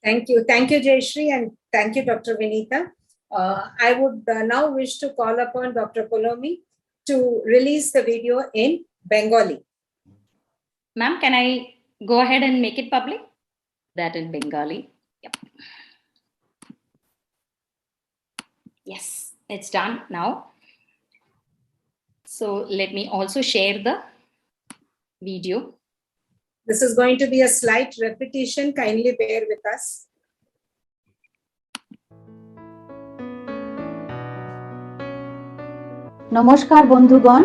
Thank you, Jayashree, and thank you, Dr. Vinita. I would now wish to call upon Dr. Polomi to release the video in Bengali. Ma'am, can I go ahead and make it public? That in Bengali. Yep. Yes, it's done now. So let me also share the video. This is going to be a slight repetition. Kindly bear with us. নমস্কার বন্ধুগণ,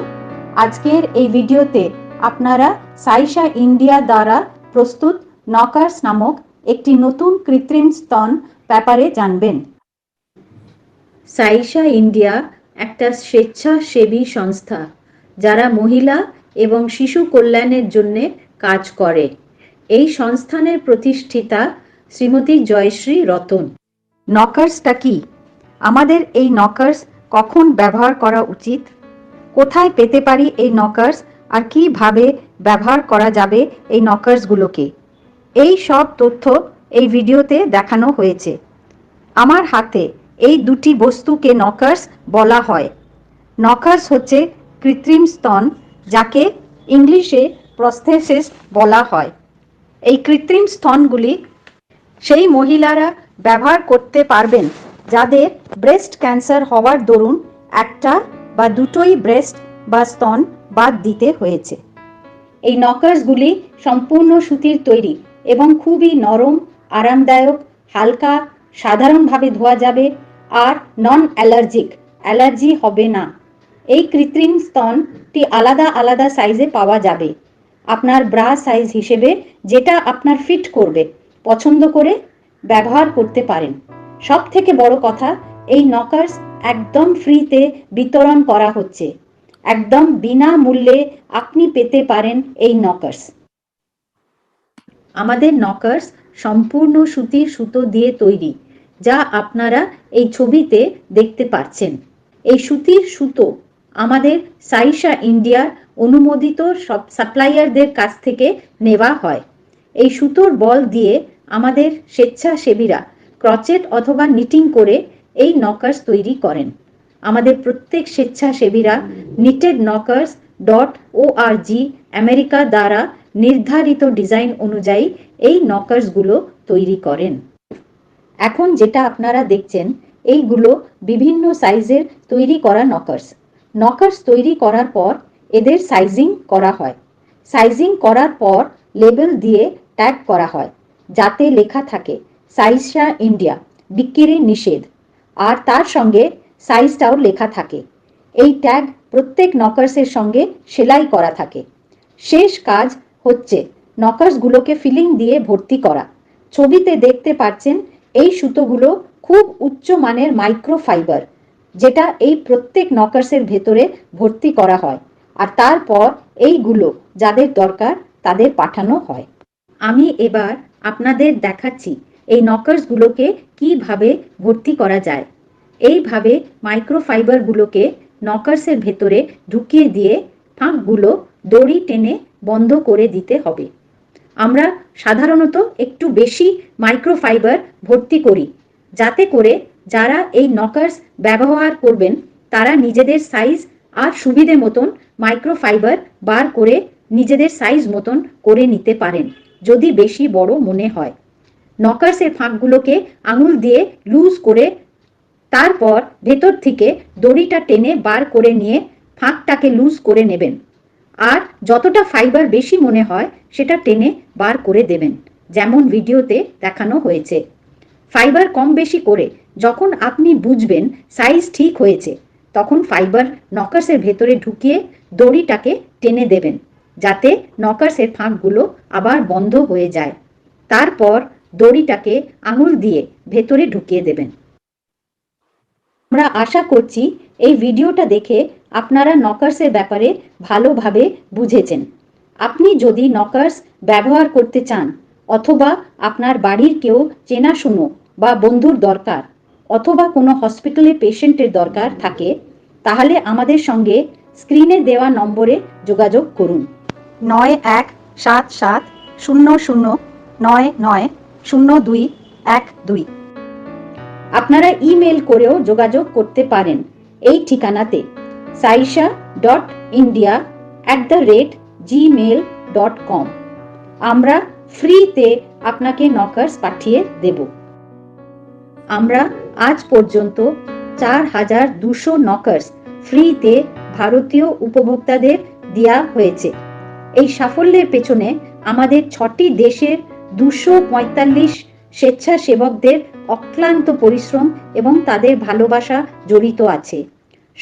আজকের এই ভিডিওতে আপনারা সাইশা India দ্বারা প্রস্তুত নকার্স নামক একটি নতুন কৃত্রিম স্তন ব্যাপারে জানবেন। সাইশা ইন্ডিয়া একটা স্বেচ্ছাসেবী সংস্থা যারা মহিলা এবং শিশু কল্যাণের জন্য কাজ করে। এই সংস্থানের প্রতিষ্ঠাতা শ্রীমতী জয়শ্রী রতন। নকার্সটা কি? আমাদের এই নকার্স কখন ব্যবহার করা উচিত, কোথায় পেতে পারি এই নকার্স, আর কিভাবে ব্যবহার করা যাবে এই নকার্সগুলোকে, এই সব তথ্য এই ভিডিওতে দেখানো হয়েছে। আমার হাতে এই দুটি বস্তুকে নকার্স বলা হয়। নকার্স হচ্ছে কৃত্রিম স্তন, যাকে ইংলিশে প্রস্থেসিস বলা হয়। এই কৃত্রিম স্তনগুলি সেই মহিলারা ব্যবহার করতে পারবেন যাদের ব্রেস্ট ক্যান্সার হওয়ার দরুন একটা বা দুটোই ব্রেস্ট বা স্তন বাদ দিতে হয়েছে। এই নকার্সগুলি সম্পূর্ণ সুতির তৈরি এবং খুবই নরম, আরামদায়ক, হালকা, সাধারণভাবে ধোয়া যাবে আর নন অ্যালার্জি হবে না। এই কৃত্রিম স্তনটি আলাদা আলাদা সাইজে পাওয়া যাবে। আপনার ব্রা সাইজ হিসেবে যেটা আপনার ফিট করবে পছন্দ করে ব্যবহার করতে পারেন। সব থেকে বড় কথা, এই নকার্স একদম ফ্রিতে বিতরণ করা হচ্ছে। একদম বিনামূল্যে আপনি পেতে পারেন এই নকার্স। আমাদের নকার্স সম্পূর্ণ সুতির সুতো দিয়ে তৈরি, যা আপনারা এই ছবিতে দেখতে পাচ্ছেন। এই সুতির সুতো আমাদের সাইশা ইন্ডিয়ার অনুমোদিত সব সাপ্লায়ারদের কাছ থেকে নেওয়া হয়। এই সুতোর বল দিয়ে আমাদের স্বেচ্ছাসেবীরা ক্রচেট অথবা নিটিং করে এই নকার্স তৈরি করেন। আমাদের প্রত্যেক স্বেচ্ছাসেবীরা knitedknockers.org আমেরিকা দ্বারা নির্ধারিত ডিজাইন অনুযায়ী এই নকার্সগুলো তৈরি করেন। এখন যেটা আপনারা দেখছেন, এইগুলো বিভিন্ন সাইজের তৈরি করা নকার্স তৈরি করার পর এদের সাইজিং করা হয়। সাইজিং করার পর লেবেল দিয়ে ট্যাগ করা হয়, যাতে লেখা থাকে সাইশা ইন্ডিয়া, বিক্রি নিষেধ, আর তার সঙ্গে সাইজটাও লেখা থাকে। এই ট্যাগ প্রত্যেক নকার্সের সঙ্গে সেলাই করা থাকে। শেষ কাজ হচ্ছে নকার্সগুলোকে ফিলিং দিয়ে ভর্তি করা। ছবিতে দেখতে পাচ্ছেন এই সুতোগুলো খুব উচ্চ মানের মাইক্রোফাইবার, যেটা এই প্রত্যেক নকার্সের ভেতরে ভর্তি করা হয়, আর তারপর এইগুলো যাদের দরকার তাদের পাঠানো হয়। আমি এবার আপনাদের দেখাচ্ছি এই নকার্সগুলোকে কিভাবে ভর্তি করা যায়। এইভাবে মাইক্রোফাইবারগুলোকে নকার্সের ভেতরে ঢুকিয়ে দিয়ে ফাঁকগুলো দড়ি টেনে বন্ধ করে দিতে হবে। আমরা সাধারণত একটু বেশি মাইক্রোফাইবার ভর্তি করি, যাতে করে যারা এই নকার্স ব্যবহার করবেন তারা নিজেদের সাইজ আর সুবিধে মতন মাইক্রোফাইবার বার করে নিজেদের সাইজ মতন করে নিতে পারেন যদি বেশি বড় মনে হয়। নকার্সের ফাঁকগুলোকে আঙুল দিয়ে লুজ করে তারপর ভেতর থেকে দড়িটা টেনে বার করে নিয়ে ফাঁকটাকে লুজ করে নেবেন, আর যতটা ফাইবার বেশি মনে হয় সেটা টেনে বার করে দেবেন, যেমন ভিডিওতে দেখানো হয়েছে। ফাইবার কম বেশি করে যখন আপনি বুঝবেন সাইজ ঠিক হয়েছে, তখন ফাইবার নকার্সের ভেতরে ঢুকিয়ে দড়িটাকে টেনে দেবেন, যাতে নকার্সের ফাঁকগুলো আবার বন্ধ হয়ে যায়। তারপর দড়িটাকে আঙুল দিয়ে ভেতরে ঢুকিয়ে দেবেন। আমরা আশা করছি এই ভিডিওটা দেখে আপনারা নকার্সের ব্যাপারে ভালোভাবে বুঝেছেন। আপনি যদি নকার্স ব্যবহার করতে চান, অথবা আপনার বাড়ির কেউ চেনাশুনো বা বন্ধুর দরকার, অথবা কোনো হসপিটালে পেশেন্টের দরকার থাকে, তাহলে আমাদের সঙ্গে স্ক্রিনে দেওয়া নম্বরে যোগাযোগ করুন। 9177009902 2। আপনারা ইমেল করেও যোগাযোগ করতে পারেন এই ঠিকানাতে saisha.india@gmail.com। আমরা ফ্রিতে আপনাকে নকার্স পাঠিয়ে দেব। আমরা আজ পর্যন্ত 4200 নকার্স ফ্রিতে ভারতীয় উপভোক্তাদের দেয়া হয়েছে। এই সাফল্যের পেছনে আমাদের 6টি দেশের 245 স্বেচ্ছাসেবকদের অক্লান্ত পরিশ্রম এবং তাদের ভালোবাসা জড়িত আছে।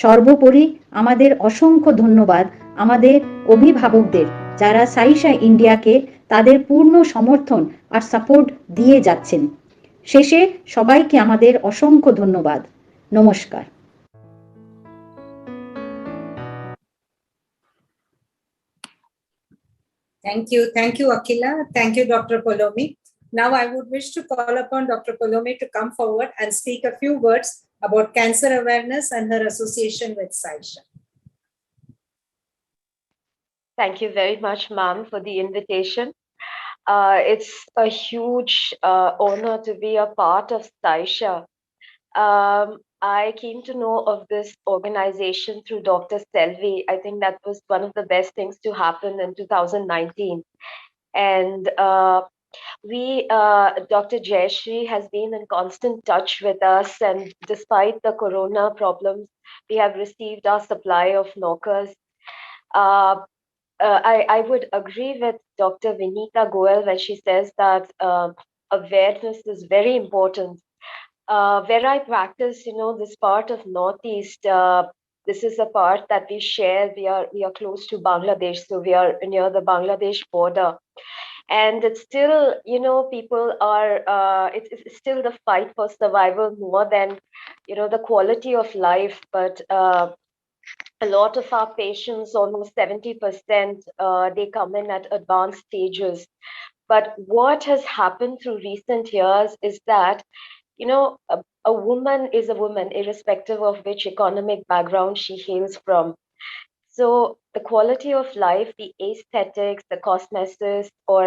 সর্বোপরি আমাদের অসংখ্য ধন্যবাদ আমাদের অভিভাবকদের, যারা সাইশা ইন্ডিয়াকে তাদের পূর্ণ সমর্থন আর সাপোর্ট দিয়ে যাচ্ছেন। শেষে সবাইকে আমাদের অসংখ্য ধন্যবাদ। নমস্কার। Thank you, Akila. Thank you, Dr. Polomi. Now I would wish to call upon Dr. Polomi to come forward and speak a few words about cancer awareness and her association with Saisha. Thank you very much, ma'am, for the invitation. It's a huge honor to be a part of Saisha. I came to know of this organization through Dr. Selvi. I think that was one of the best things to happen in 2019. And Dr. Jayashree has been in constant touch with us, and despite the corona problems, we have received our supply of knockers. I would agree with Dr. Vinita Goel when she says that awareness is very important. Where I practice, this part of Northeast, this is a part that we share. We are close to Bangladesh, so we are near the Bangladesh border. And it's still, people are, it's still the fight for survival more than, the quality of life. But a lot of our patients, almost 70%, they come in at advanced stages. But what has happened through recent years is that, a woman is a woman, irrespective of which economic background she hails from. So the quality of life, the aesthetics, the cosmesis, or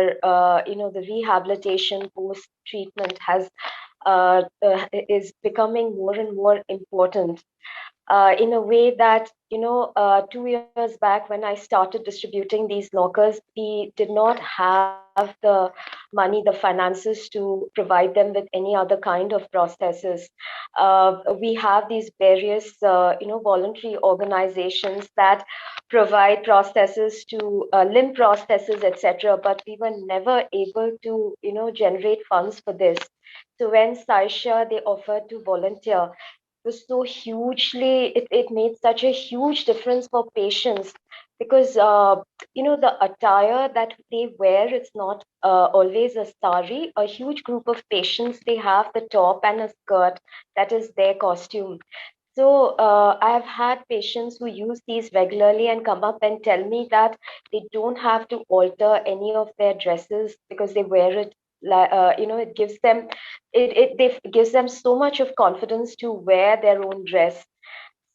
the rehabilitation post-treatment is becoming more and more important. In a way that, 2 years back when I started distributing these knockers, we did not have the money, the finances to provide them with any other kind of prosthesis. We have these various, voluntary organizations that provide prosthesis to limb prosthesis, etc. But we were never able to, generate funds for this. So when Saisha, they offered to volunteer, was so hugely, it made such a huge difference for patients, because the attire that they wear, it's not always a sari. A huge group of patients, they have the top and a skirt that is their costume. So I have had patients who use these regularly and come up and tell me that they don't have to alter any of their dresses because they wear it. It gives them gives them so much of confidence to wear their own dress.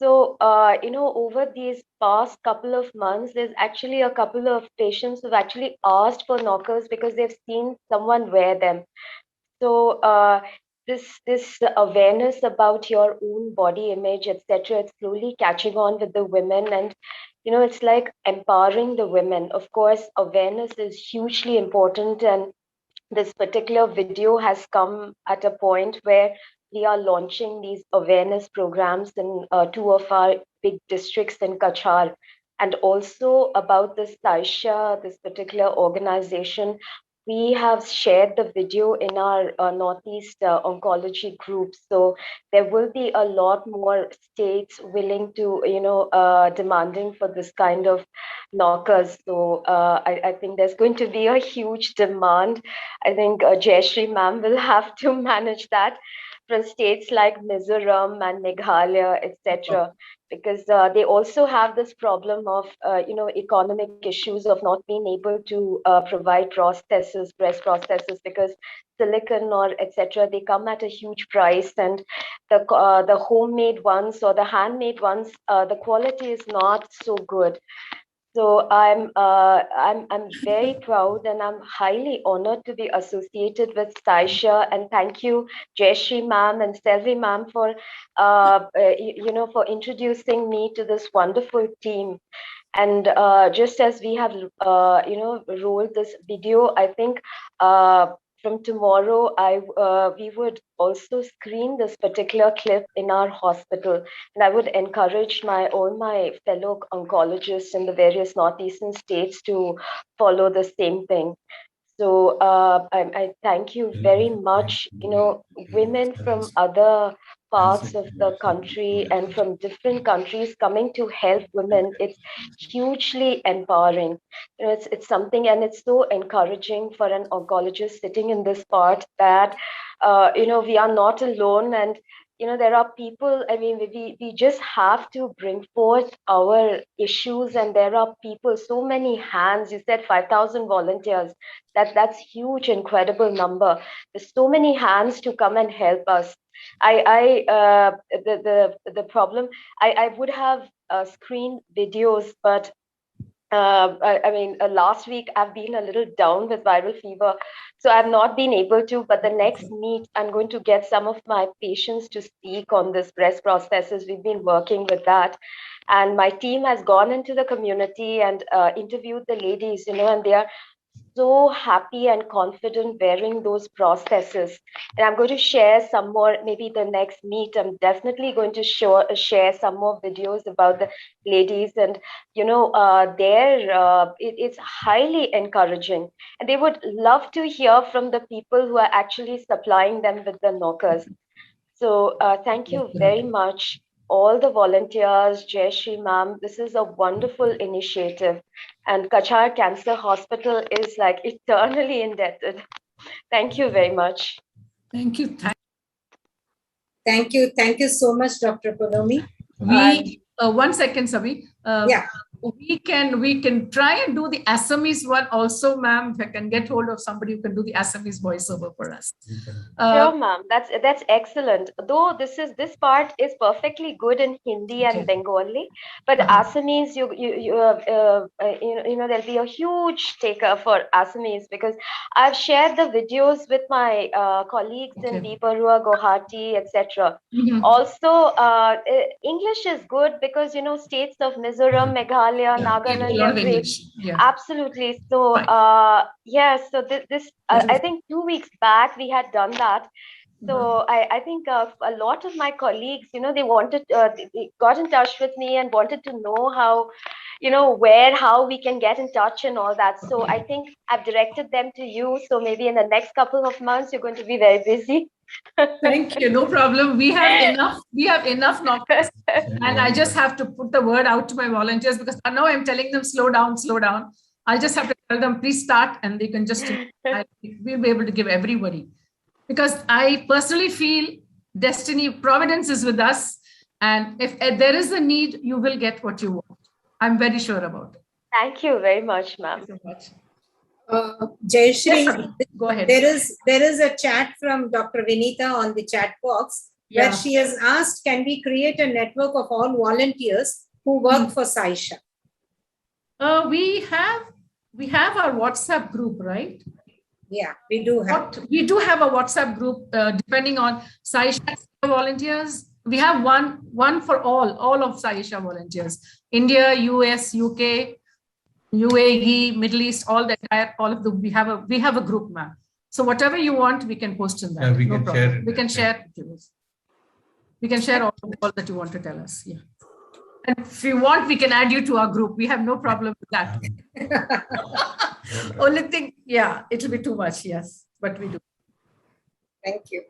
So over these past couple of months, there's actually a couple of patients who've actually asked for knockers because they've seen someone wear them. So this awareness about your own body image, etc., it's slowly catching on with the women, and it's like empowering the women. Of course, awareness is hugely important, and this particular video has come at a point where we are launching these awareness programs in 2 of our big districts in Kachar. And also about this Saisha, this particular organization, we have shared the video in our Northeast oncology group. So there will be a lot more states willing to, demanding for this kind of knockers. So I think there's going to be a huge demand. I think Jayashree ma'am will have to manage that from states like Mizoram and Meghalaya, etc., because they also have this problem of, economic issues of not being able to provide prosthesis, breast prosthesis, because silicon or etc., they come at a huge price, and the homemade ones or the handmade ones, the quality is not so good. So I'm very proud and I'm highly honored to be associated with Saisha, and thank you Jayashree ma'am and Selvi ma'am for for introducing me to this wonderful team. And just as we have rolled this video, I think from tomorrow we would also screen this particular clip in our hospital, and I would encourage all my fellow oncologists in the various northeastern states to follow the same thing. So I thank you very much. Women from other parts of the country and from different countries coming to help women, it's hugely empowering. It's something, and it's so encouraging for an oncologist sitting in this part that we are not alone. And there are people, I mean, we just have to bring forth our issues, and there are people, so many hands. You said 5,000 volunteers. That's huge, incredible number. There's so many hands to come and help us. The problem, I would have screened videos, but last week I've been a little down with viral fever, so I've not been able to. But the next meet, I'm going to get some of my patients to speak on this breast prosthesis. We've been working with that, and my team has gone into the community and interviewed the ladies, and they are so happy and confident wearing those prostheses. And I'm going to share some more, maybe the next meet. I'm definitely going to share some more videos about the ladies, and it's highly encouraging, and they would love to hear from the people who are actually supplying them with the knockers. So thank you very much, all the volunteers, Jayashree ma'am. This is a wonderful initiative, and Kachar Cancer Hospital is like eternally indebted. Thank you very much. Thank you. Thank you. Thank you so much, Dr. Polomi. One second, Sabi. Yeah. We can try and do the Assamese one also, ma'am. If I can get hold of somebody who can do the Assamese voiceover for us. Sure, ma'am. That's excellent. Though this part is perfectly good in Hindi and Bengali, but Assamese, there'll be a huge taker for Assamese, because I've shared the videos with my colleagues in Biparua, Guwahati, etc. Also, English is good because states of Mizoram, Meghalaya, Nagaland, they're great. Absolutely. So so this I think 2 weeks back we had done that. So I think a lot of my colleagues, they wanted, they got in touch with me and wanted to know how, how we can get in touch and all that. So I think I've directed them to you. So maybe in the next couple of months, you're going to be very busy. Thank you. No problem. We have enough knockers, and I just have to put the word out to my volunteers, because I know I'm telling them slow down. I just have to tell them please start, and they can just we'll be able to give everybody, because I personally feel destiny, providence is with us, and if there is a need, you will get what you want. I'm very sure about it. Thank you very much, ma'am. Thank you so much. Jayashree, go ahead. There is a chat from Dr. Vinita on the chat box where she has asked, can we create a network of all volunteers who work for Saisha? We have our WhatsApp group, right? Yeah, we do have. We do have a WhatsApp group, depending on Saisha volunteers. We have one for all of Saisha volunteers. India, US, UK, UAE, Middle East, all of them. We have a group, ma'am. So whatever you want, we can post in that. Yeah, we can share. We can share. We can share all that you want to tell us. Yeah. And if you want, we can add you to our group. We have no problem with that. Only thing, it'll be too much, yes, but we do. Thank you.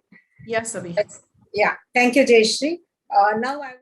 Yes, Abhi. Yeah, thank you, Jayashree. Now I